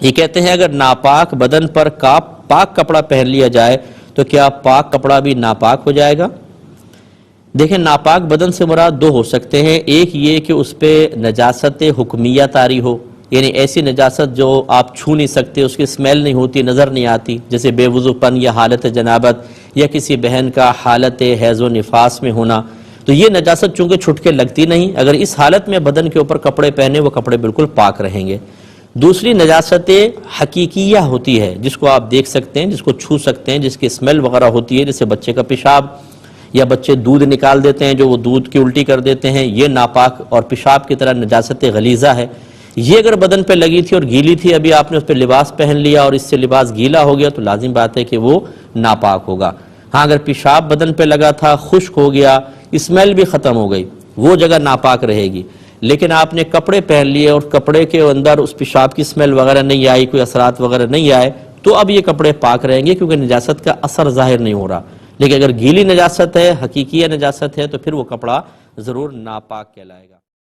یہ کہتے ہیں اگر ناپاک بدن پر پاک کپڑا پہن لیا جائے تو کیا پاک کپڑا بھی ناپاک ہو جائے گا؟ دیکھیں، ناپاک بدن سے مراد دو ہو سکتے ہیں. ایک یہ کہ اس پہ نجاست حکمیہ طاری ہو، یعنی ایسی نجاست جو آپ چھو نہیں سکتے، اس کی سمیل نہیں ہوتی، نظر نہیں آتی، جیسے بے وضو پن یا حالت جنابت، یا کسی بہن کا حالت حیض و نفاس میں ہونا. تو یہ نجاست چونکہ چھٹ کے لگتی نہیں، اگر اس حالت میں بدن کے اوپر کپڑے پہنے وہ کپڑے بالکل پاک رہیں گے. دوسری نجاست حقیقیہ ہوتی ہے، جس کو آپ دیکھ سکتے ہیں، جس کو چھو سکتے ہیں، جس کی اسمیل وغیرہ ہوتی ہے، جیسے بچے کا پیشاب، یا بچے دودھ نکال دیتے ہیں جو وہ دودھ کی الٹی کر دیتے ہیں، یہ ناپاک اور پیشاب کی طرح نجاست غلیظہ ہے. یہ اگر بدن پہ لگی تھی اور گیلی تھی، ابھی آپ نے اس پہ لباس پہن لیا اور اس سے لباس گیلا ہو گیا، تو لازم بات ہے کہ وہ ناپاک ہوگا. ہاں، اگر پیشاب بدن پہ لگا تھا، خشک ہو گیا، اسمیل بھی ختم ہو گئی، وہ جگہ ناپاک رہے گی. لیکن آپ نے کپڑے پہن لیے اور کپڑے کے اندر اس پیشاب کی اسمیل وغیرہ نہیں آئی، کوئی اثرات وغیرہ نہیں آئے، تو اب یہ کپڑے پاک رہیں گے کیونکہ نجاست کا اثر ظاہر نہیں ہو رہا. لیکن اگر گیلی نجاست ہے، حقیقی نجاست ہے، تو پھر وہ کپڑا ضرور ناپاک کہلائے گا.